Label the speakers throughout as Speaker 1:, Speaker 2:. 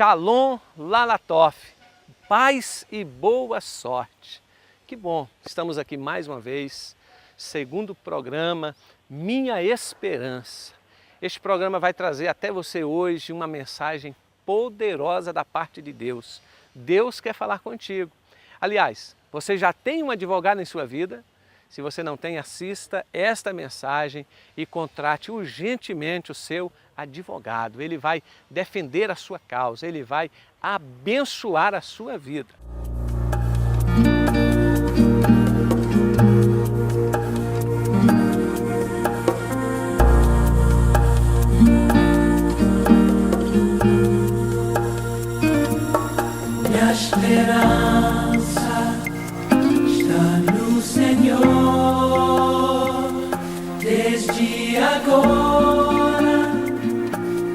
Speaker 1: Shalom Lalatoff, paz e boa sorte. Que bom, estamos aqui mais uma vez, segundo programa Minha Esperança. Este programa vai trazer até você hoje uma mensagem poderosa da parte de Deus. Deus quer falar contigo. Aliás, você já tem um advogado em sua vida? Se você não tem, assista esta mensagem e contrate urgentemente o seu advogado. Ele vai defender a sua causa, ele vai abençoar a sua vida.
Speaker 2: Minha esperança está no Senhor, desde agora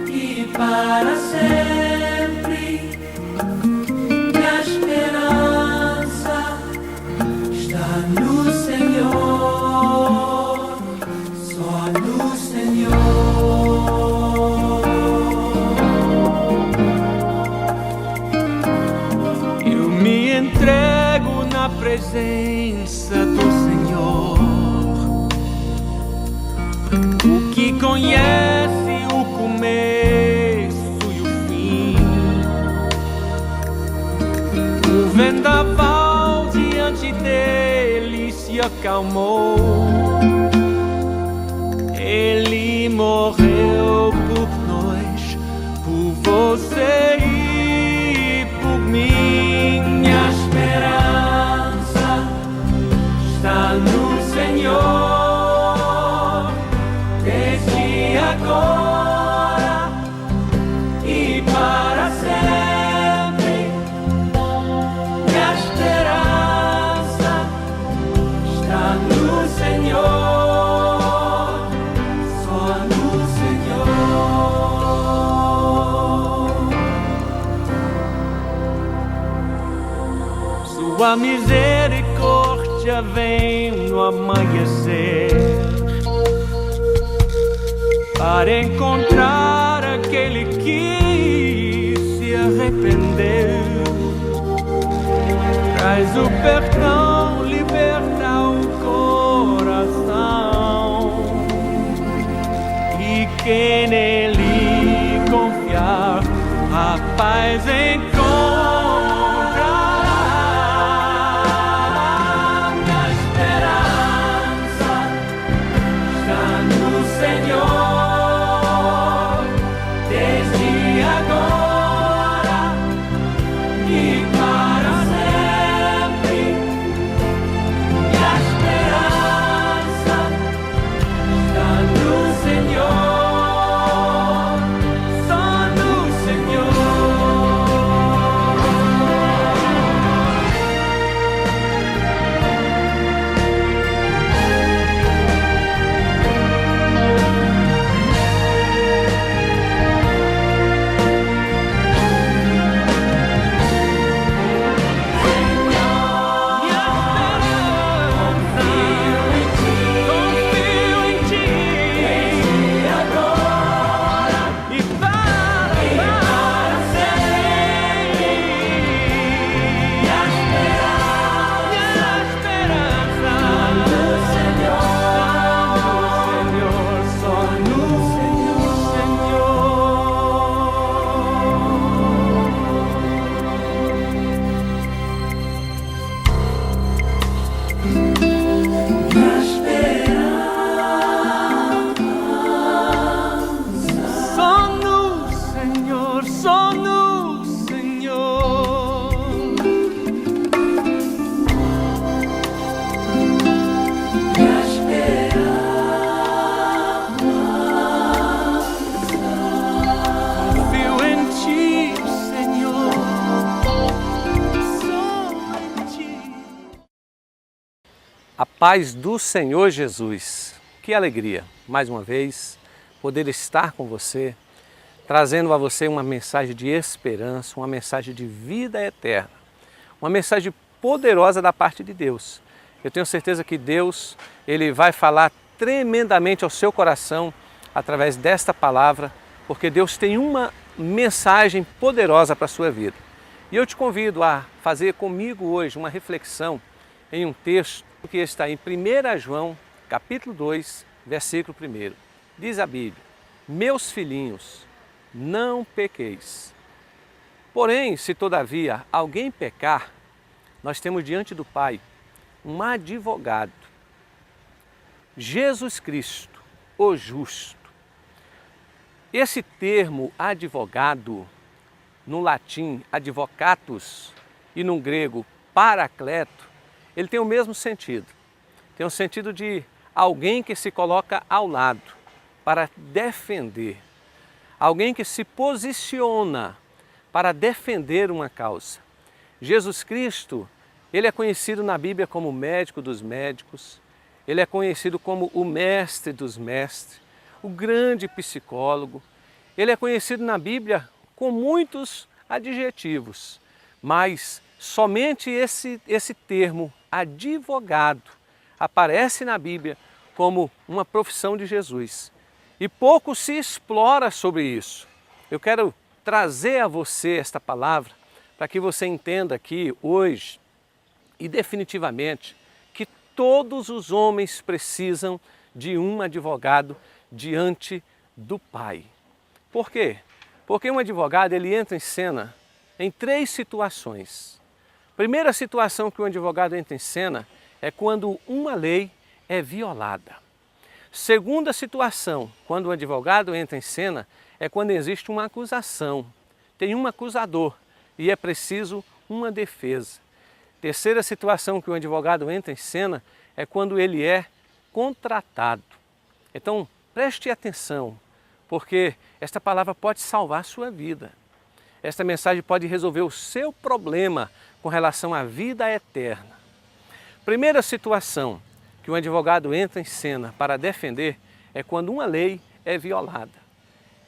Speaker 2: e para sempre. Minha esperança está no Senhor, só no Senhor. Eu me entrego na presença do Senhor, o que conhece o começo e o fim. O vendaval diante dele se acalmou. Ele morreu por nós, por você e por mim. Minha esperança está no Senhor, desde agora e para sempre. Minha esperança está no Senhor, só no Senhor. Sua misericórdia vem no amanhecer para encontrar aquele que se arrependeu. Traz o perdão, liberta o coração, e quem nele confiar, a paz encontrará. Minha esperança está no Senhor, desde agora e para sempre. Minha esperança está no Senhor, só no Senhor. Confio em Ti, desde agora e para sempre. Minha esperança no Senhor, só no Senhor. Minha esperança só no Senhor, só no Senhor. Minha esperança, confio em Ti, Senhor, só em Ti.
Speaker 1: A paz do Senhor Jesus. Que alegria, mais uma vez, poder estar com você, trazendo a você uma mensagem de esperança, uma mensagem de vida eterna, uma mensagem poderosa da parte de Deus. Eu tenho certeza que Deus, Ele vai falar tremendamente ao seu coração através desta palavra, porque Deus tem uma mensagem poderosa para a sua vida. E eu te convido a fazer comigo hoje uma reflexão em um texto que está em 1 João, capítulo 2, versículo 1. Diz a Bíblia: meus filhinhos, não pequeis. Porém, se todavia alguém pecar, nós temos diante do Pai um advogado, Jesus Cristo, o justo. Esse termo advogado, no latim advocatus e no grego paracleto, ele tem o mesmo sentido. Tem o sentido de alguém que se coloca ao lado para defender, alguém que se posiciona para defender uma causa. Jesus Cristo, ele é conhecido na Bíblia como o médico dos médicos, ele é conhecido como o mestre dos mestres, o grande psicólogo. Ele é conhecido na Bíblia com muitos adjetivos, mas somente esse termo advogado aparece na Bíblia como uma profissão de Jesus. E pouco se explora sobre isso. Eu quero trazer a você esta palavra para que você entenda aqui hoje e definitivamente que todos os homens precisam de um advogado diante do Pai. Por quê? Porque um advogado ele entra em cena em 3 situações. Primeira situação que um advogado entra em cena é quando uma lei é violada. Segunda situação, quando o advogado entra em cena, é quando existe uma acusação, tem um acusador e é preciso uma defesa. Terceira situação que o advogado entra em cena é quando ele é contratado. Então, preste atenção, porque esta palavra pode salvar a sua vida. Esta mensagem pode resolver o seu problema com relação à vida eterna. Primeira situação que o advogado entra em cena para defender é quando uma lei é violada.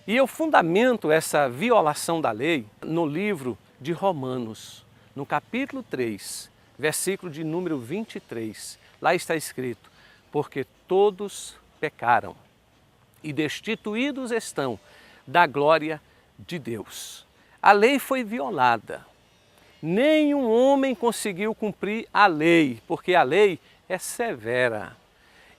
Speaker 1: E eu fundamento essa violação da lei no livro de Romanos, no capítulo 3, versículo de número 23. Lá está escrito: porque todos pecaram e destituídos estão da glória de Deus. A lei foi violada. Nenhum homem conseguiu cumprir a lei, porque a lei é severa.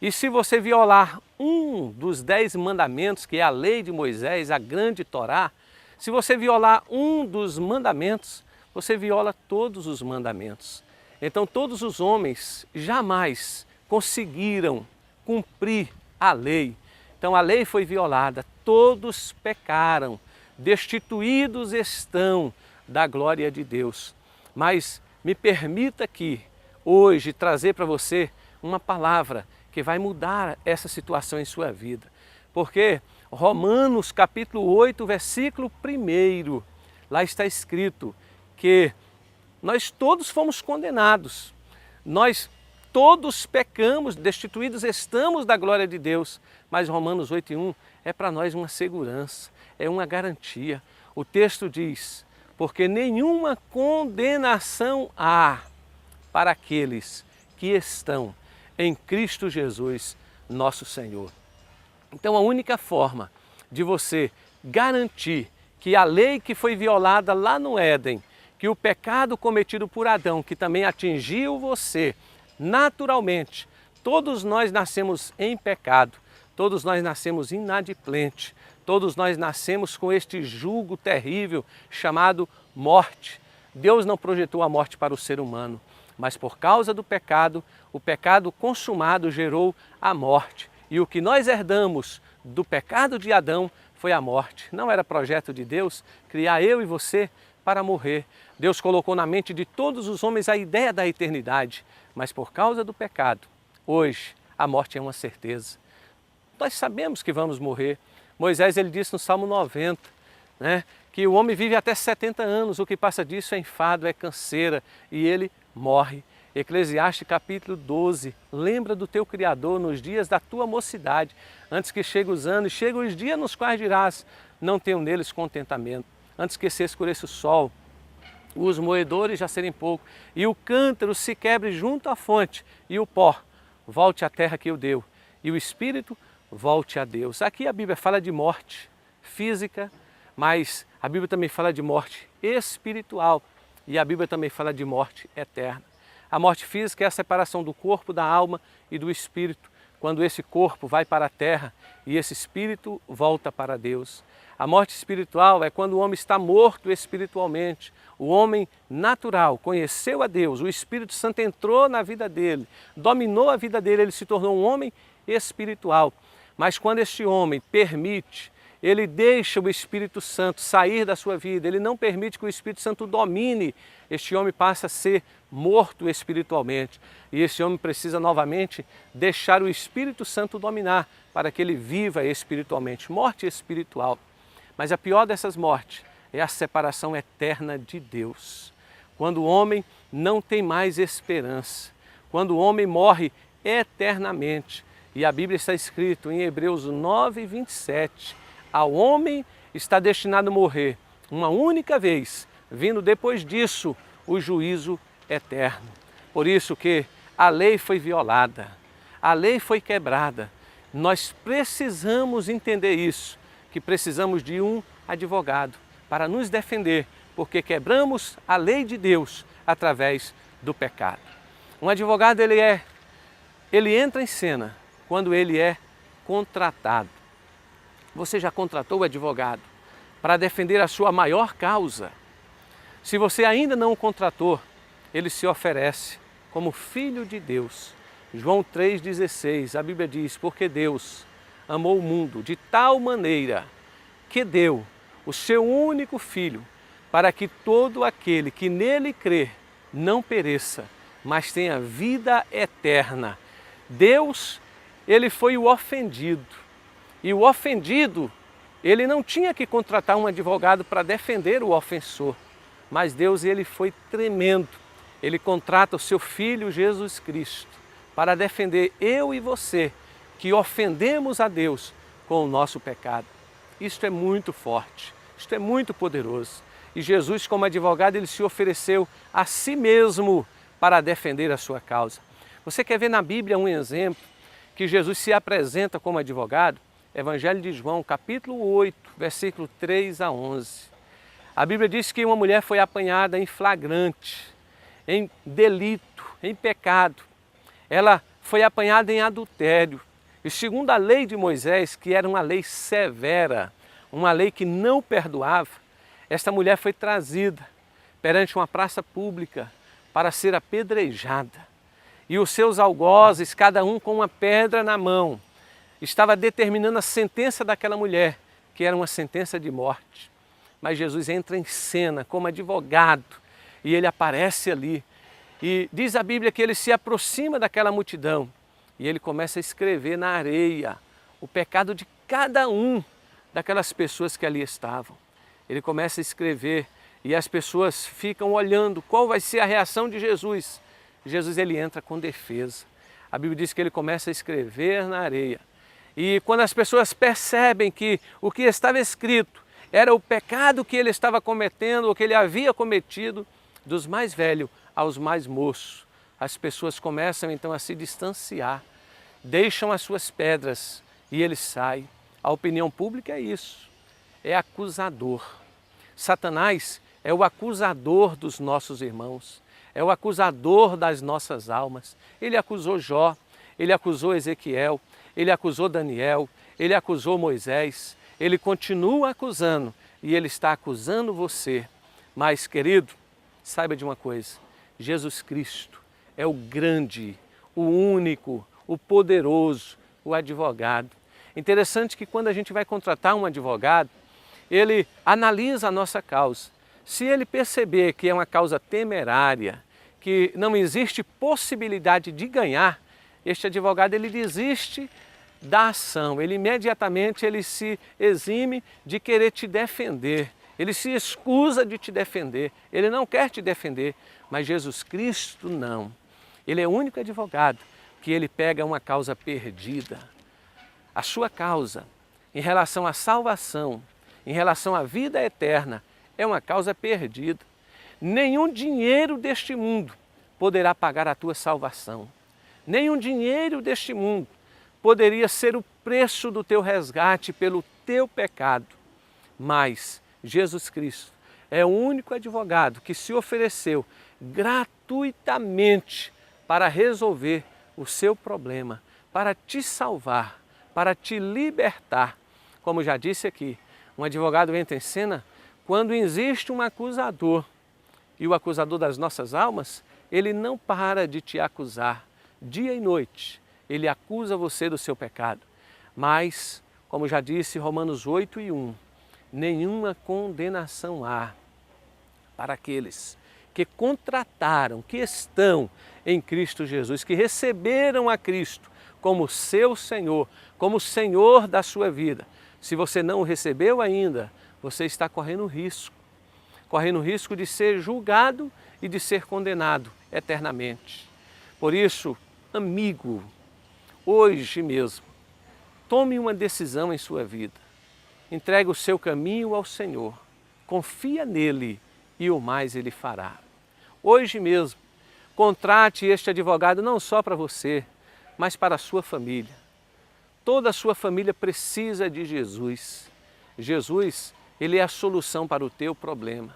Speaker 1: E se você violar um dos 10 mandamentos, que é a lei de Moisés, a grande Torá, se você violar um dos mandamentos, você viola todos os mandamentos. Então todos os homens jamais conseguiram cumprir a lei. Então a lei foi violada, todos pecaram, destituídos estão da glória de Deus. Mas me permita aqui, hoje, trazer para você uma palavra que vai mudar essa situação em sua vida. Porque Romanos capítulo 8, versículo 1, lá está escrito que nós todos fomos condenados, nós todos pecamos, destituídos estamos da glória de Deus. Mas Romanos 8:1 é para nós uma segurança, é uma garantia. O texto diz: porque nenhuma condenação há para aqueles que estão em Cristo Jesus, nosso Senhor. Então a única forma de você garantir que a lei que foi violada lá no Éden, que o pecado cometido por Adão, que também atingiu você naturalmente, todos nós nascemos em pecado, todos nós nascemos inadimplentes, todos nós nascemos com este jugo terrível chamado morte. Deus não projetou a morte para o ser humano, mas por causa do pecado, o pecado consumado gerou a morte. E o que nós herdamos do pecado de Adão foi a morte. Não era projeto de Deus criar eu e você para morrer. Deus colocou na mente de todos os homens a ideia da eternidade, mas por causa do pecado, hoje a morte é uma certeza. Nós sabemos que vamos morrer. Moisés ele disse no Salmo 90, que o homem vive até 70 anos, o que passa disso é enfado, é canseira, e ele morre. Eclesiastes capítulo 12, lembra do teu Criador nos dias da tua mocidade, antes que cheguem os anos, chegam os dias nos quais dirás, não tenho neles contentamento, antes que se escureça o sol, os moedores já serem pouco, e o cântaro se quebre junto à fonte, e o pó volte à terra que o deu, e o espírito volte a Deus. Aqui a Bíblia fala de morte física, mas A Bíblia também fala de morte espiritual e a Bíblia também fala de morte eterna. A morte física é a separação do corpo, da alma e do espírito, quando esse corpo vai para a terra e esse espírito volta para Deus. A morte espiritual é quando o homem está morto espiritualmente. O homem natural conheceu a Deus, o Espírito Santo entrou na vida dele, dominou a vida dele, ele se tornou um homem espiritual. Mas quando este homem permite, ele deixa o Espírito Santo sair da sua vida, ele não permite que o Espírito Santo domine, este homem passa a ser morto espiritualmente. E esse homem precisa novamente deixar o Espírito Santo dominar para que ele viva espiritualmente. Morte espiritual. Mas a pior dessas mortes é a separação eterna de Deus. Quando o homem não tem mais esperança, quando o homem morre eternamente. E a Bíblia está escrito em Hebreus 9, 27, ao homem está destinado a morrer uma única vez, vindo depois disso o juízo eterno. Por isso que a lei foi violada, a lei foi quebrada. Nós precisamos entender isso, que precisamos de um advogado para nos defender, porque quebramos a lei de Deus através do pecado. Um advogado ele entra em cena quando ele é contratado. Você já contratou o advogado para defender a sua maior causa? Se você ainda não o contratou, ele se oferece como filho de Deus. João 3,16, a Bíblia diz, porque Deus amou o mundo de tal maneira que deu o seu único Filho, para que todo aquele que nele crê não pereça, mas tenha vida eterna. Deus, ele foi o ofendido. E o ofendido, ele não tinha que contratar um advogado para defender o ofensor. Mas Deus, ele foi tremendo. Ele contrata o seu Filho Jesus Cristo para defender eu e você, que ofendemos a Deus com o nosso pecado. Isto é muito forte, isto é muito poderoso. E Jesus, como advogado, ele se ofereceu a si mesmo para defender a sua causa. Você quer ver na Bíblia um exemplo que Jesus se apresenta como advogado? Evangelho de João, capítulo 8, versículo 3 a 11. A Bíblia diz que uma mulher foi apanhada em flagrante, em delito, em pecado. Ela foi apanhada em adultério. E segundo a lei de Moisés, que era uma lei severa, uma lei que não perdoava, esta mulher foi trazida perante uma praça pública para ser apedrejada. E os seus algozes, cada um com uma pedra na mão, estava determinando a sentença daquela mulher, que era uma sentença de morte. Mas Jesus entra em cena como advogado e ele aparece ali. E diz a Bíblia que ele se aproxima daquela multidão e ele começa a escrever na areia o pecado de cada um daquelas pessoas que ali estavam. Ele começa a escrever e as pessoas ficam olhando qual vai ser a reação de Jesus. Jesus, ele entra com defesa. A Bíblia diz que ele começa a escrever na areia. E quando as pessoas percebem que o que estava escrito era o pecado que ele estava cometendo, ou que ele havia cometido, dos mais velhos aos mais moços, as pessoas começam então a se distanciar, deixam as suas pedras e ele sai. A opinião pública é isso, é acusador. Satanás é o acusador dos nossos irmãos, é o acusador das nossas almas. Ele acusou Jó, ele acusou Ezequiel, ele acusou Daniel, ele acusou Moisés, ele continua acusando e ele está acusando você. Mas, querido, saiba de uma coisa, Jesus Cristo é o grande, o único, o poderoso, o advogado. Interessante que quando a gente vai contratar um advogado, ele analisa a nossa causa. Se ele perceber que é uma causa temerária, que não existe possibilidade de ganhar, este advogado ele desiste da ação, ele imediatamente ele se exime de querer te defender, ele se escusa de te defender, ele não quer te defender, mas Jesus Cristo não. Ele é o único advogado que ele pega uma causa perdida. A sua causa em relação à salvação, em relação à vida eterna, é uma causa perdida. Nenhum dinheiro deste mundo poderá pagar a tua salvação. Nenhum dinheiro deste mundo poderia ser o preço do teu resgate pelo teu pecado. Mas Jesus Cristo é o único advogado que se ofereceu gratuitamente para resolver o seu problema, para te salvar, para te libertar. Como já disse aqui, um advogado entra em cena quando existe um acusador. E o acusador das nossas almas, ele não para de te acusar dia e noite. Ele acusa você do seu pecado. Mas, como já disse Romanos 8:1, nenhuma condenação há para aqueles que contrataram, que estão em Cristo Jesus, que receberam a Cristo como seu Senhor, como Senhor da sua vida. Se você não o recebeu ainda, você está correndo risco de ser julgado e de ser condenado eternamente. Por isso, amigo, hoje mesmo, tome uma decisão em sua vida. Entregue o seu caminho ao Senhor. Confia nele e o mais ele fará. Hoje mesmo, contrate este advogado não só para você, mas para a sua família. Toda a sua família precisa de Jesus. Jesus, ele é a solução para o teu problema.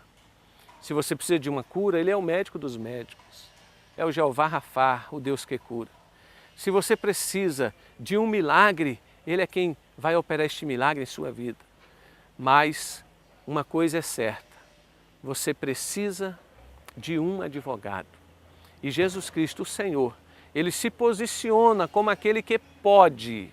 Speaker 1: Se você precisa de uma cura, ele é o médico dos médicos. É o Jeová Rafá, o Deus que cura. Se você precisa de um milagre, ele é quem vai operar este milagre em sua vida. Mas uma coisa é certa, você precisa de um advogado. E Jesus Cristo, o Senhor, ele se posiciona como aquele que pode,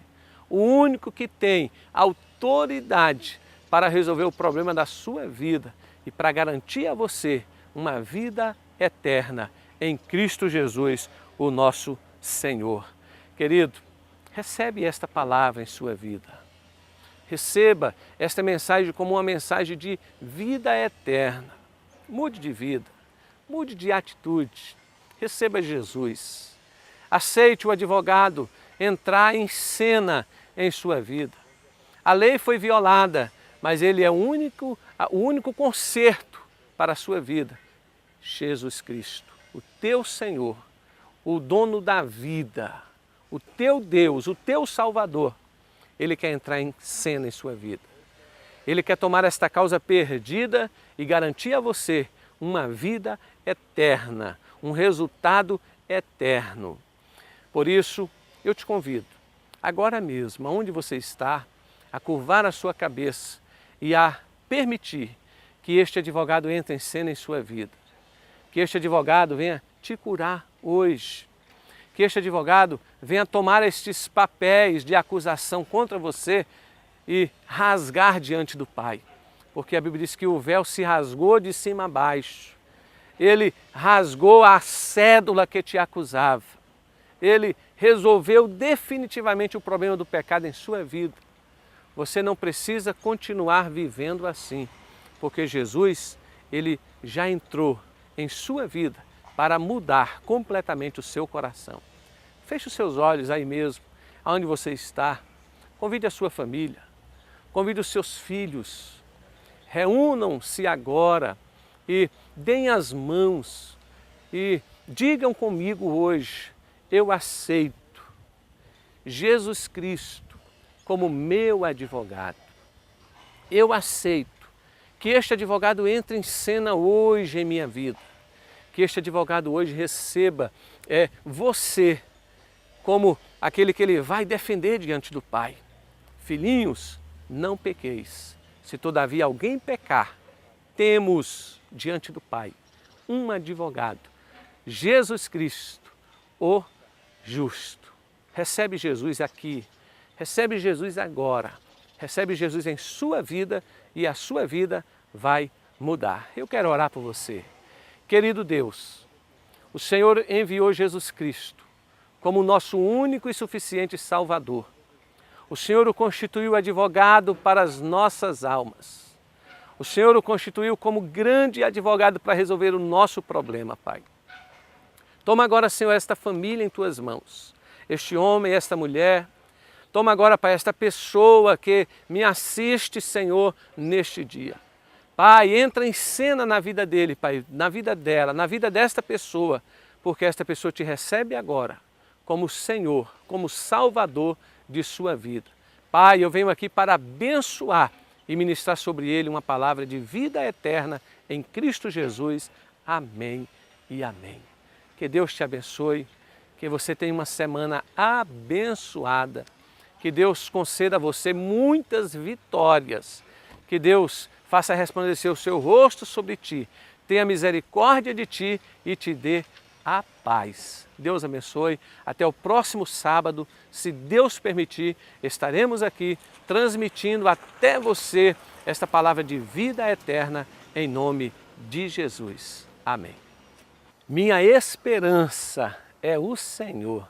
Speaker 1: o único que tem autoridade para resolver o problema da sua vida e para garantir a você uma vida eterna em Cristo Jesus, o nosso Senhor. Querido, recebe esta palavra em sua vida. Receba esta mensagem como uma mensagem de vida eterna. Mude de vida, mude de atitude. Receba Jesus. Aceite o advogado entrar em cena em sua vida. A lei foi violada, mas ele é o único conserto para a sua vida. Jesus Cristo, o teu Senhor, o dono da vida, o teu Deus, o teu Salvador, ele quer entrar em cena em sua vida. Ele quer tomar esta causa perdida e garantir a você uma vida eterna, um resultado eterno. Por isso, eu te convido, agora mesmo, aonde você está, a curvar a sua cabeça e a permitir que este advogado entre em cena em sua vida. Que este advogado venha te curar hoje. Que este advogado venha tomar estes papéis de acusação contra você e rasgar diante do Pai. Porque a Bíblia diz que o véu se rasgou de cima a baixo. Ele rasgou a cédula que te acusava. Ele resolveu definitivamente o problema do pecado em sua vida. Você não precisa continuar vivendo assim, porque Jesus, ele já entrou em sua vida para mudar completamente o seu coração. Feche os seus olhos aí mesmo, aonde você está. Convide a sua família, convide os seus filhos. Reúnam-se agora e deem as mãos e digam comigo hoje: eu aceito Jesus Cristo como meu advogado. Eu aceito que este advogado entre em cena hoje em minha vida. Que este advogado hoje receba você como aquele que ele vai defender diante do Pai. Filhinhos, não pequeis. Se todavia alguém pecar, temos diante do Pai um advogado, Jesus Cristo, o justo. Recebe Jesus aqui, recebe Jesus agora, recebe Jesus em sua vida e a sua vida vai mudar. Eu quero orar por você. Querido Deus, o Senhor enviou Jesus Cristo como nosso único e suficiente Salvador. O Senhor o constituiu advogado para as nossas almas. O Senhor o constituiu como grande advogado para resolver o nosso problema, Pai. Toma agora, Senhor, esta família em Tuas mãos, este homem, esta mulher. Toma agora, Pai, esta pessoa que me assiste, Senhor, neste dia. Pai, entra em cena na vida dele, Pai, na vida dela, na vida desta pessoa, porque esta pessoa te recebe agora como Senhor, como Salvador de sua vida. Pai, eu venho aqui para abençoar e ministrar sobre ele uma palavra de vida eterna em Cristo Jesus. Amém e amém. Que Deus te abençoe, que você tenha uma semana abençoada, que Deus conceda a você muitas vitórias, que Deus faça resplandecer o seu rosto sobre ti, tenha misericórdia de ti e te dê a paz. Deus abençoe. Até o próximo sábado, se Deus permitir, estaremos aqui transmitindo até você esta palavra de vida eterna em nome de Jesus. Amém. Minha esperança é o Senhor.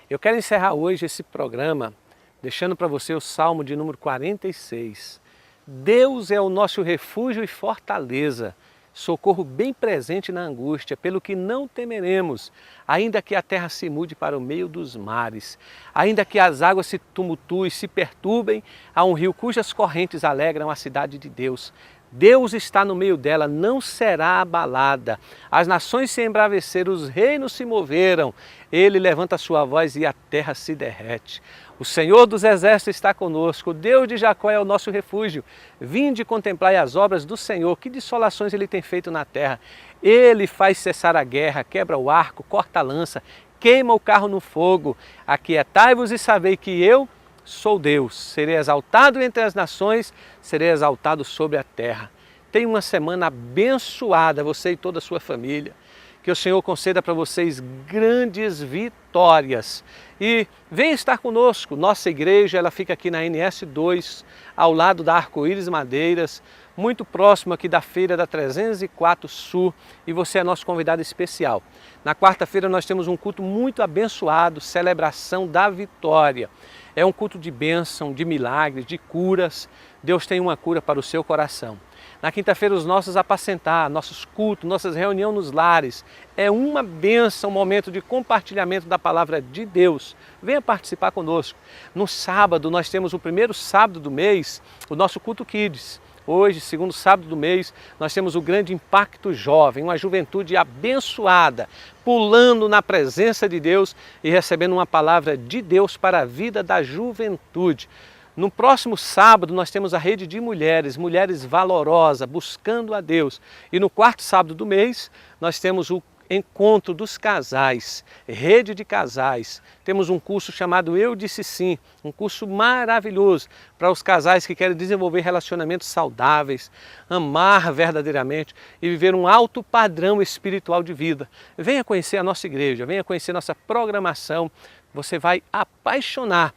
Speaker 1: Eu quero encerrar hoje esse programa deixando para você o Salmo de número 46. Deus é o nosso refúgio e fortaleza, socorro bem presente na angústia, pelo que não temeremos, ainda que a terra se mude para o meio dos mares, ainda que as águas se tumultuem, se perturbem, há um rio cujas correntes alegram a cidade de Deus. Deus está no meio dela, não será abalada. As nações se embraveceram, os reinos se moveram. Ele levanta a sua voz e a terra se derrete. O Senhor dos exércitos está conosco, o Deus de Jacó é o nosso refúgio. Vinde contemplai as obras do Senhor, que desolações Ele tem feito na terra. Ele faz cessar a guerra, quebra o arco, corta a lança, queima o carro no fogo. Aquietai-vos e sabei que eu sou Deus, serei exaltado entre as nações, serei exaltado sobre a terra. Tenha uma semana abençoada, você e toda a sua família. Que o Senhor conceda para vocês grandes vitórias. E venha estar conosco. Nossa igreja ela fica aqui na NS2, ao lado da Arco-Íris Madeiras, muito próximo aqui da feira da 304 Sul. E você é nosso convidado especial. Na quarta-feira nós temos um culto muito abençoado, celebração da vitória. É um culto de bênção, de milagres, de curas. Deus tem uma cura para o seu coração. Na quinta-feira, os nossos apacentar, nossos cultos, nossas reuniões nos lares. É uma bênção, um momento de compartilhamento da palavra de Deus. Venha participar conosco. No sábado, nós temos o primeiro sábado do mês, o nosso culto Kids. Hoje, segundo sábado do mês, nós temos o grande impacto jovem, uma juventude abençoada, pulando na presença de Deus e recebendo uma palavra de Deus para a vida da juventude. No próximo sábado nós temos a rede de mulheres, mulheres valorosas, buscando a Deus. E no quarto sábado do mês nós temos o encontro dos casais, rede de casais. Temos um curso chamado Eu Disse Sim, um curso maravilhoso para os casais que querem desenvolver relacionamentos saudáveis, amar verdadeiramente e viver um alto padrão espiritual de vida. Venha conhecer a nossa igreja, venha conhecer nossa programação, você vai apaixonar.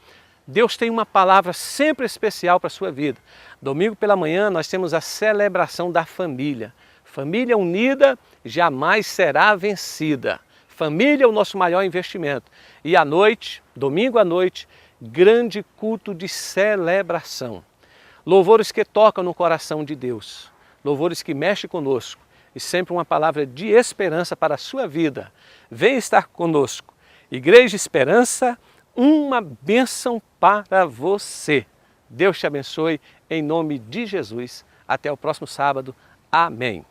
Speaker 1: Deus tem uma palavra sempre especial para a sua vida. Domingo pela manhã nós temos a celebração da família. Família unida jamais será vencida. Família é o nosso maior investimento. E à noite, domingo à noite, grande culto de celebração. Louvores que tocam no coração de Deus. Louvores que mexem conosco. E sempre uma palavra de esperança para a sua vida. Venha estar conosco. Igreja Esperança, uma bênção para você. Deus te abençoe em nome de Jesus. Até o próximo sábado. Amém.